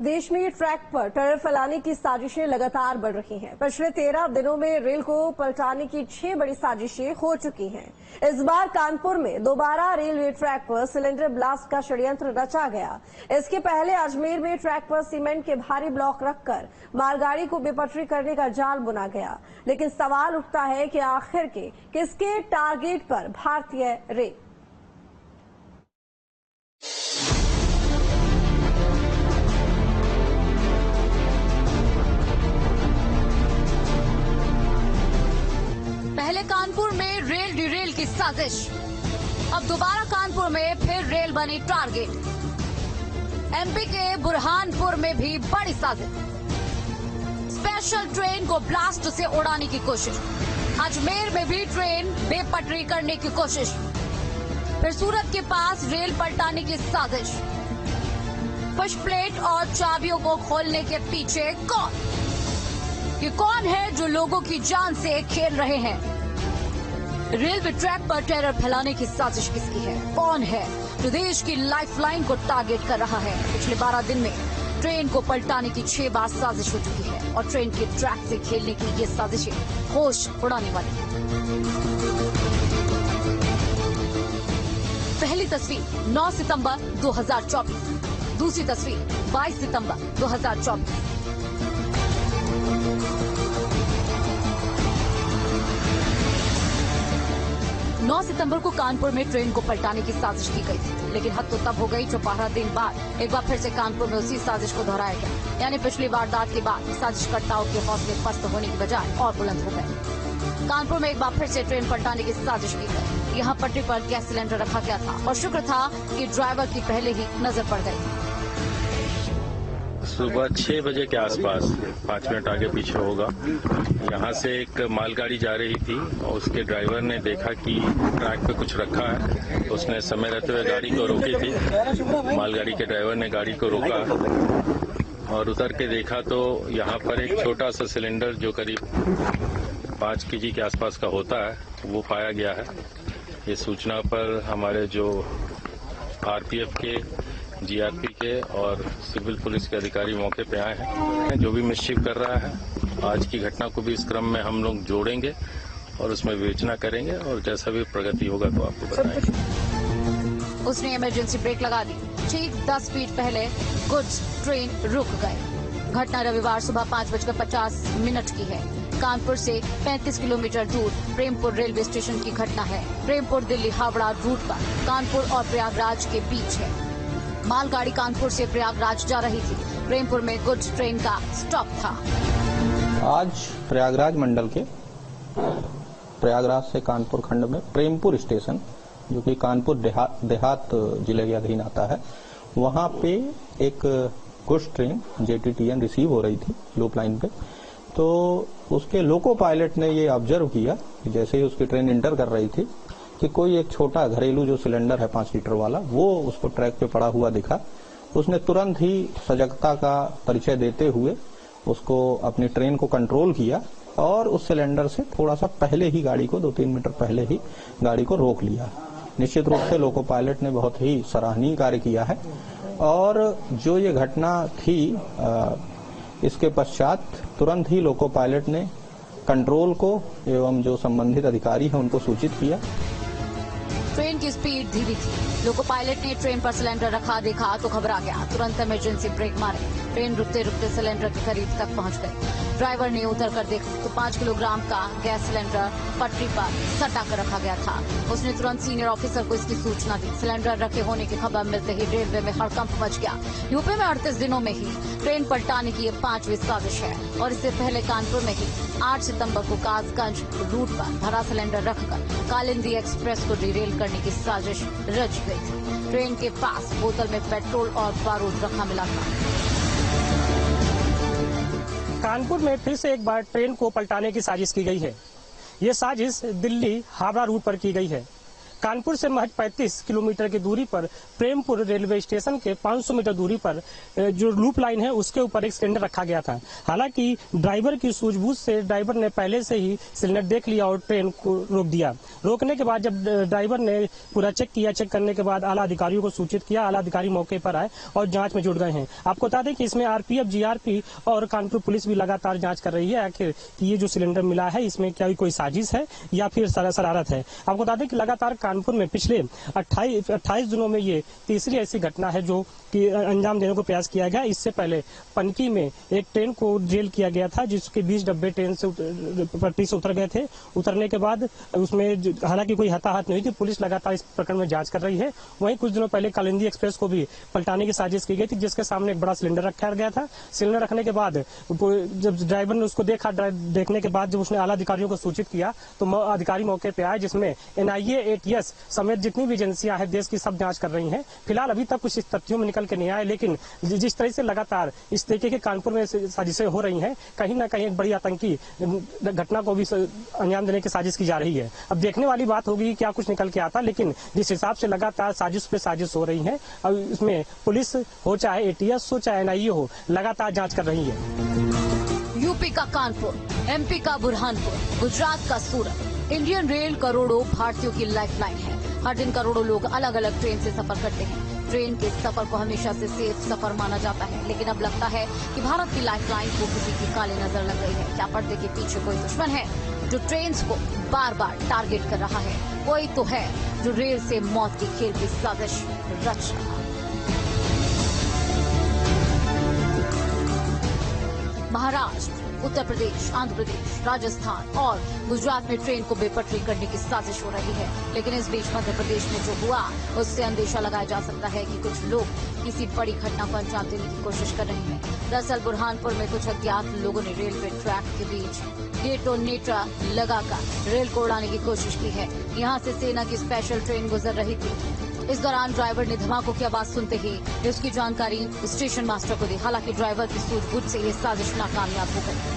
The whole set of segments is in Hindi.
देश में ट्रैक पर टेरर फैलाने की साजिशें लगातार बढ़ रही हैं। पिछले 13 दिनों में रेल को पलटाने की 6 बड़ी साजिशें हो चुकी हैं। इस बार कानपुर में दोबारा रेलवे ट्रैक पर सिलेंडर ब्लास्ट का षड्यंत्र रचा गया। इसके पहले अजमेर में ट्रैक पर सीमेंट के भारी ब्लॉक रखकर मालगाड़ी को बेपटरी करने का जाल बुना गया। लेकिन सवाल उठता है कि आखिर के किसके टारगेट पर भारतीय रेल। पहले कानपुर में रेल डिरेल की साजिश, अब दोबारा कानपुर में फिर रेल बनी टारगेट। एमपी के बुरहानपुर में भी बड़ी साजिश, स्पेशल ट्रेन को ब्लास्ट से उड़ाने की कोशिश। अजमेर में भी ट्रेन बेपटरी करने की कोशिश। फिर सूरत के पास रेल पलटाने की साजिश। पुश प्लेट और चाबियों को खोलने के पीछे कौन? ये कौन है जो लोगों की जान से खेल रहे हैं? रेलवे ट्रैक पर टेरर फैलाने की साजिश किसकी है? कौन है जो देश की लाइफलाइन को टारगेट कर रहा है? पिछले 12 दिन में ट्रेन को पलटाने की 6 बार साजिश हो चुकी है और ट्रेन के ट्रैक से खेलने की ये साजिशें होश उड़ाने वाली। पहली तस्वीर 9 सितंबर 2024, दूसरी तस्वीर 22 सितंबर 2024। 9 सितंबर को कानपुर में ट्रेन को पलटाने की साजिश की गई थी, लेकिन हद तो तब हो गई जब 12 दिन बाद एक बार फिर से कानपुर में उसी साजिश को दोहराया गया। यानी पिछली वारदात के बाद साजिशकर्ताओं के हौसले पस्त होने की बजाय और बुलंद हो गए। कानपुर में एक बार फिर से ट्रेन पलटाने की साजिश की गई। यहाँ पटरी पर गैस सिलेंडर रखा गया था और शुक्र था कि ड्राइवर की पहले ही नजर पड़ गई। सुबह 6 बजे के आसपास 5 मिनट आगे पीछे होगा, यहाँ से एक मालगाड़ी जा रही थी और उसके ड्राइवर ने देखा कि ट्रैक पे कुछ रखा है। उसने समय रहते हुए गाड़ी को रोकी थी। मालगाड़ी के ड्राइवर ने गाड़ी को रोका और उतर के देखा तो यहाँ पर एक छोटा सा सिलेंडर जो करीब 5 केजी के आसपास का होता है वो पाया गया है। ये सूचना पर हमारे जो आरपीएफ के, जीआरपी के और सिविल पुलिस के अधिकारी मौके पे आए हैं। जो भी मिसचिफ कर रहा है, आज की घटना को भी इस क्रम में हम लोग जोड़ेंगे और उसमें विवेचना करेंगे और जैसा भी प्रगति होगा तो आपको बताएंगे। उसने इमरजेंसी ब्रेक लगा दी। ठीक 10 फीट पहले गुड्स ट्रेन रुक गए। घटना रविवार सुबह 5:50 की है। कानपुर से 35 किलोमीटर दूर प्रेमपुर रेलवे स्टेशन की घटना है। प्रेमपुर दिल्ली हावड़ा रूट पर कानपुर और प्रयागराज के बीच है। मालगाड़ी कानपुर से प्रयागराज जा रही थी। प्रेमपुर में गुड्स ट्रेन का स्टॉप था। आज प्रयागराज मंडल के प्रयागराज से कानपुर खंड में प्रेमपुर स्टेशन, जो कि कानपुर देहात जिले के अधीन आता है, वहां पे एक गुड्स ट्रेन JTTN रिसीव हो रही थी लूप लाइन पे। तो उसके लोको पायलट ने ये ऑब्जर्व किया कि जैसे ही उसकी ट्रेन इंटर कर रही थी कि कोई एक छोटा घरेलू जो सिलेंडर है 5 लीटर वाला, वो उसको ट्रैक पे पड़ा हुआ दिखा। उसने तुरंत ही सजगता का परिचय देते हुए उसको अपनी ट्रेन को कंट्रोल किया और उस सिलेंडर से थोड़ा सा पहले ही गाड़ी को 2-3 मीटर पहले ही गाड़ी को रोक लिया। निश्चित रूप से लोको पायलट ने बहुत ही सराहनीय कार्य किया है। और जो ये घटना थी, इसके पश्चात तुरंत ही लोको पायलट ने कंट्रोल को एवं जो संबंधित अधिकारी है उनको सूचित किया। ट्रेन की स्पीड धीमी थी। लोको पायलट ने ट्रेन पर सिलेंडर रखा देखा तो घबरा गया। तुरंत इमरजेंसी ब्रेक मारे। ट्रेन रुकते रुकते सिलेंडर के करीब तक पहुंच गई। ड्राइवर ने उतर कर देखा तो 5 किलोग्राम का गैस सिलेंडर पटरी पर सटा कर रखा गया था। उसने तुरंत सीनियर ऑफिसर को इसकी सूचना दी। सिलेंडर रखे होने की खबर मिलते ही रेलवे में हड़कंप मच गया। यूपी में 38 दिनों में ही ट्रेन पलटाने की ये 5वीं साजिश है और इससे पहले कानपुर में ही 8 सितंबर को कासगंज रूट पर भरा सिलेंडर रखकर कालिंदी एक्सप्रेस को डिरेल करने की साजिश रच गई थी। ट्रेन के पास बोतल में पेट्रोल और बारूद रखा मिला था। कानपुर में फिर से एक बार ट्रेन को पलटाने की साजिश की गई है। ये साजिश दिल्ली हावड़ा रूट पर की गई है। कानपुर से महज 35 किलोमीटर की दूरी पर प्रेमपुर रेलवे स्टेशन के 500 मीटर दूरी पर जो लूप लाइन है उसके ऊपर एक सिलेंडर रखा गया था। हालांकि ड्राइवर की सूझबूझ से ड्राइवर ने पहले से ही सिलेंडर देख लिया और ट्रेन को रोक दिया। रोकने के बाद जब ड्राइवर ने पूरा चेक किया, चेक करने के बाद आला अधिकारियों को सूचित किया। आला अधिकारी मौके पर आए और जांच में जुट गए हैं। आपको बता दें कि इसमें आरपीएफ, जीआरपी और कानपुर पुलिस भी लगातार जांच कर रही है आखिर कि ये जो सिलेंडर मिला है इसमें क्या कोई साजिश है या फिर शरारत है। आपको बता दें कि लगातार कानपुर में पिछले 28 दिनों में ये तीसरी ऐसी घटना है जो कि अंजाम देने को प्रयास किया गया। इससे पहले पनकी में एक ट्रेन को जेल किया गया था जिसके 20 डब्बे ट्रेन से पटरी से उतर गए थे। उतरने के बाद उसमें हालांकि कोई हताहत नहीं हुई थी। पुलिस लगातार इस प्रकरण में जांच कर रही है। वहीं कुछ दिनों पहले कालिंदी एक्सप्रेस को भी पलटाने की साजिश की गई थी जिसके सामने एक बड़ा सिलेंडर रखा गया था। सिलेंडर रखने के बाद जब ड्राइवर ने उसको देखा, देखने के बाद जब उसने आला अधिकारियों को सूचित किया तो अधिकारी मौके पे आए, जिसमें एनआईए, एटीएस समेत जितनी भी एजेंसियां हैं देश की सब जांच कर रही हैं। फिलहाल अभी तक कुछ तथ्यों में निकल के नहीं आए, लेकिन जिस तरह से लगातार इस तरीके के कानपुर में साजिशें हो रही हैं, कहीं ना कहीं एक बड़ी आतंकी घटना को भी अंजाम देने की साजिश की जा रही है। अब देखने वाली बात होगी क्या कुछ निकल के आता, लेकिन जिस हिसाब से लगातार साजिश पे साजिश हो रही है, अब इसमें पुलिस हो चाहे एटीएस हो चाहे एनआईए हो लगातार जांच कर रही है। यूपी का कानपुर, एमपी का बुरहानपुर, गुजरात का सूरत। इंडियन रेल करोड़ों भारतीयों की लाइफलाइन है। हर दिन करोड़ों लोग अलग अलग ट्रेन से सफर करते हैं। ट्रेन के सफर को हमेशा से सेफ सफर माना जाता है, लेकिन अब लगता है कि भारत की लाइफलाइन को किसी की काली नजर लग गई है। क्या पर्दे के पीछे कोई दुश्मन है जो ट्रेन को बार बार टारगेट कर रहा है? कोई तो है जो रेल से मौत के खेल की साजिश रच रहा है। महाराष्ट्र, उत्तर प्रदेश, आंध्र प्रदेश, राजस्थान और गुजरात में ट्रेन को बेपटरी करने की साजिश हो रही है। लेकिन इस बीच मध्य प्रदेश में जो हुआ उससे अंदेशा लगाया जा सकता है कि कुछ लोग किसी बड़ी घटना को अंजाम देने की कोशिश कर रहे हैं। दरअसल बुरहानपुर में कुछ अज्ञात लोगों ने रेलवे ट्रैक के बीच डेटोनेटर लगाकर रेल को उड़ाने की कोशिश की है। यहाँ से सेना की स्पेशल ट्रेन गुजर रही थी। इस दौरान ड्राइवर ने धमाकों की आवाज सुनते ही इसकी जानकारी स्टेशन मास्टर को दी। हालांकि ड्राइवर की सूझबूझ से ये साजिश नाकामयाब हो गई।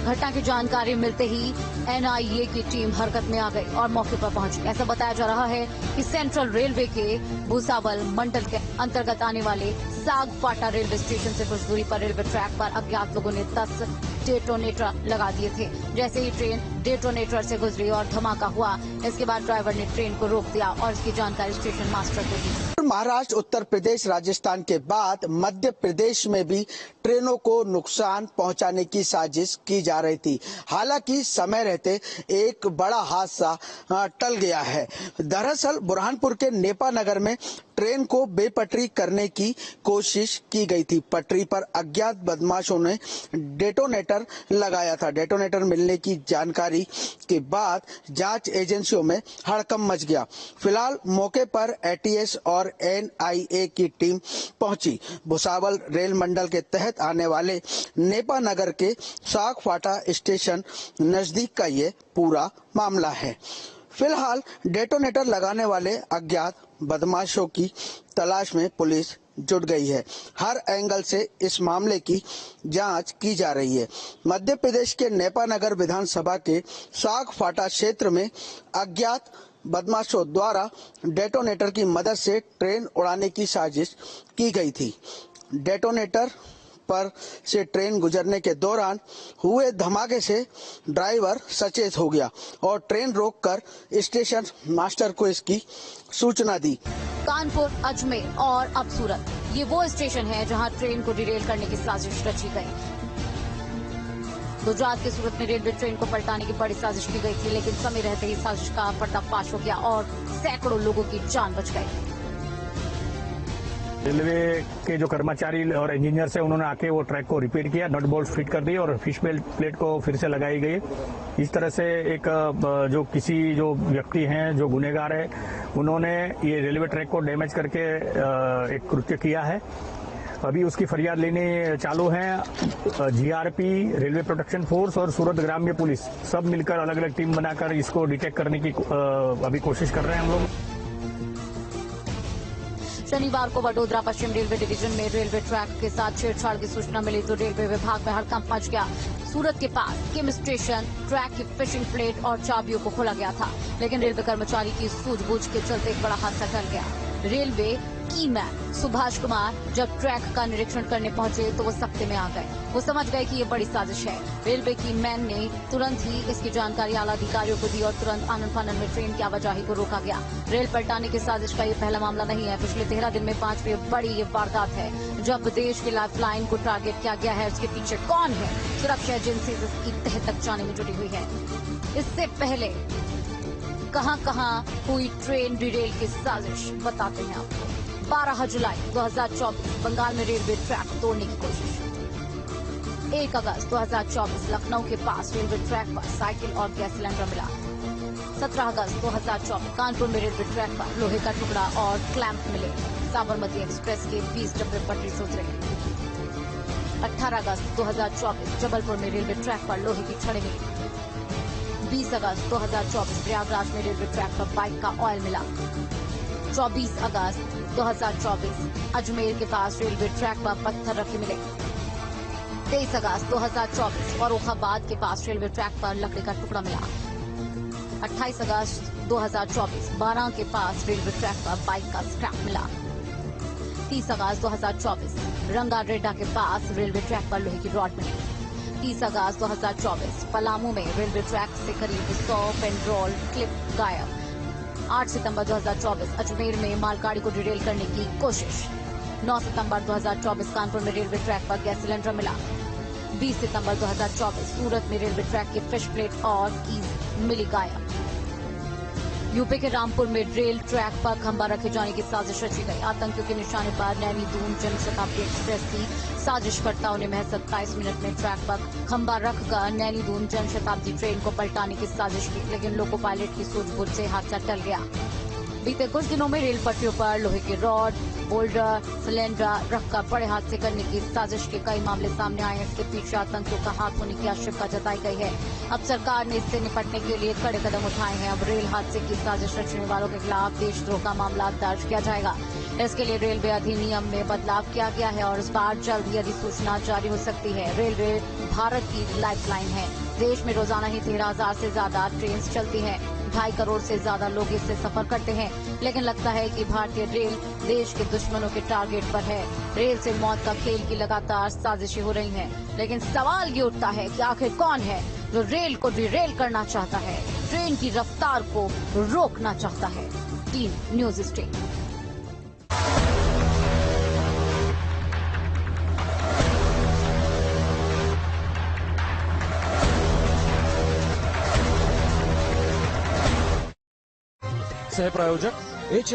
घटना की जानकारी मिलते ही एनआईए की टीम हरकत में आ गई और मौके पर पहुंची। ऐसा बताया जा रहा है कि सेंट्रल रेलवे के भूसावल मंडल के अंतर्गत आने वाले सागपाटा रेलवे स्टेशन से कुछ दूरी पर रेलवे ट्रैक पर अज्ञात लोगों ने 10 डेटोनेटर लगा दिए थे। जैसे ही ट्रेन डेटोनेटर से गुजरी और धमाका हुआ, इसके बाद ड्राइवर ने ट्रेन को रोक दिया और इसकी जानकारी स्टेशन मास्टर को दी। महाराष्ट्र, उत्तर प्रदेश, राजस्थान के बाद मध्य प्रदेश में भी ट्रेनों को नुकसान पहुंचाने की साजिश की जा रही थी। हालांकि समय रहते एक बड़ा हादसा टल गया है। दरअसल बुरहानपुर के नेपा नगर में ट्रेन को बेपटरी करने की कोशिश की गई थी। पटरी पर अज्ञात बदमाशों ने डेटोनेटर लगाया था। डेटोनेटर मिलने की जानकारी के बाद जांच एजेंसियों में हड़कंप मच गया। फिलहाल मौके पर एटीएस और एनआईए की टीम पहुंची। भुसावल रेल मंडल के तहत आने वाले नेपा नगर के सागपाटा स्टेशन नजदीक का ये पूरा मामला है। फिलहाल डेटोनेटर लगाने वाले अज्ञात बदमाशों की तलाश में पुलिस जुट गई है। हर एंगल से इस मामले की जांच की जा रही है। मध्य प्रदेश के नेपा नगर विधानसभा के सागपाटा क्षेत्र में अज्ञात बदमाशों द्वारा डेटोनेटर की मदद से ट्रेन उड़ाने की साजिश की गई थी। डेटोनेटर पर से ट्रेन गुजरने के दौरान हुए धमाके से ड्राइवर सचेत हो गया और ट्रेन रोककर स्टेशन मास्टर को इसकी सूचना दी। कानपुर, अजमेर और अब सूरत, ये वो स्टेशन है जहां ट्रेन को डिरेल करने की साजिश रची गई। गुजरात के सूरत में रेलवे ट्रेन को पलटाने की बड़ी साजिश की गई थी, लेकिन समय रहते ही साजिश का पर्दाफाश हो गया और सैकड़ों लोगों की जान बच गई। रेलवे के जो कर्मचारी और इंजीनियर्स है उन्होंने आके वो ट्रैक को रिपेयर किया, नट बोल्ट फिट कर दिए और फिश बेल्ट प्लेट को फिर से लगाई गई। इस तरह से एक जो व्यक्ति हैं, जो गुनहगार है, उन्होंने ये रेलवे ट्रैक को डैमेज करके एक कृत्य किया है। अभी उसकी फरियाद लेने चालू है। जीआरपी, रेलवे प्रोटेक्शन फोर्स और सूरत ग्राम्य पुलिस सब मिलकर अलग अलग टीम बनाकर इसको डिटेक्ट करने की अभी कोशिश कर रहे हैं हम लोग। शनिवार को वडोदरा पश्चिम रेलवे डिवीजन में रेलवे ट्रैक के साथ छेड़छाड़ की सूचना मिली तो रेलवे विभाग में हड़कंप मच गया। सूरत के पास किम स्टेशन ट्रैक की फिशिंग प्लेट और चाबियों को खोला गया था, लेकिन रेलवे कर्मचारी की सूझबूझ के चलते एक बड़ा हादसा टल गया। रेलवे की मैन सुभाष कुमार जब ट्रैक का निरीक्षण करने पहुंचे तो वो सख्ते में आ गए। वो समझ गए कि ये बड़ी साजिश है। रेलवे की मैन ने तुरंत ही इसकी जानकारी आला अधिकारियों को दी और तुरंत आनन फानन में ट्रेन की आवाजाही को रोका गया। रेल पलटाने की साजिश का ये पहला मामला नहीं है। पिछले 13 दिन में 5वीं बड़ी ये वारदात है जब देश की लाइफलाइन को टारगेट किया गया है। उसके पीछे कौन है? सुरक्षा एजेंसी इसकी तह तक जाने में जुटी हुई है। इससे पहले कहां हुई ट्रेन डिरेल की साजिश बताते हैं आपको। 12 जुलाई 2024 बंगाल में रेलवे ट्रैक तोड़ने की कोशिश। 1 अगस्त 2024 लखनऊ के पास रेलवे ट्रैक पर साइकिल और गैस सिलेंडर मिला। 17 अगस्त 2024 कानपुर में रेलवे ट्रैक पर लोहे का टुकड़ा और क्लैंप मिले। साबरमती एक्सप्रेस के 20 डब्बे पटरी से उतरे। 18 अगस्त 2024 जबलपुर में रेलवे ट्रैक पर लोहे की छड़ें मिली। 20 अगस्त 2024 प्रयागराज में रेलवे ट्रैक पर बाइक का ऑयल मिला। 24 अगस्त 2024 अजमेर के पास रेलवे ट्रैक पर पत्थर रखे मिले। 23 अगस्त 2024 फर्रुखाबाद के पास रेलवे ट्रैक पर लकड़ी का टुकड़ा मिला। 28 अगस्त 2024 बारां के पास रेलवे ट्रैक पर बाइक का स्क्रैप मिला। 30 अगस्त 2024 रंगारेड्डा के पास रेलवे ट्रैक पर लोहे की रॉड मिली। 30 अगस्त 2024 पलामू में रेलवे ट्रैक से करीब 100 पेंड्रोल क्लिप गायब। 8 सितंबर 2024 अजमेर में मालगाड़ी को डिरेल करने की कोशिश। 9 सितंबर 2024 कानपुर में रेलवे ट्रैक पर गैस सिलेंडर मिला। 20 सितंबर 2024 सूरत में रेलवे ट्रैक की फिश प्लेट और कीज मिली गायब। यूपी के रामपुर में रेल ट्रैक पर खंबा रखे जाने की साजिश रची गई। आतंकियों के निशाने पर नैनी दून जनशताब्दी एक्सप्रेस की साजिशकर्ताओं ने महज 27 मिनट में ट्रैक पर खंबा रखकर नैनी दून जनशताब्दी ट्रेन को पलटाने की साजिश की, लेकिन लोको पायलट की सूझबूझ से हादसा टल गया। बीते कुछ दिनों में रेल पटरियों पर लोहे के रॉड, बोल्डर, सिलेंडर रखकर बड़े हादसे करने की साजिश के कई मामले सामने आए हैं। इसके पीछे आतंकियों का हाथ होने की आशंका जताई गई है। अब सरकार ने इससे निपटने के लिए कड़े कदम उठाए हैं। अब रेल हादसे की साजिश रचने वालों के खिलाफ देशद्रोह का मामला दर्ज किया जाएगा। इसके लिए रेलवे अधिनियम में बदलाव किया गया है और इस बार जल्द ही अधिसूचना जारी हो सकती है। रेलवे भारत की लाइफलाइन है। देश में रोजाना ही 13,000 से ज्यादा ट्रेन चलती हैं। 2.5 करोड़ से ज्यादा लोग इससे सफर करते हैं, लेकिन लगता है कि भारतीय रेल देश के दुश्मनों के टारगेट पर है। रेल से मौत का खेल की लगातार साजिशें हो रही हैं, लेकिन सवाल ये उठता है कि आखिर कौन है जो रेल को डिरेल करना चाहता है, ट्रेन की रफ्तार को रोकना चाहता है। Team news state. सह प्रायोजक HM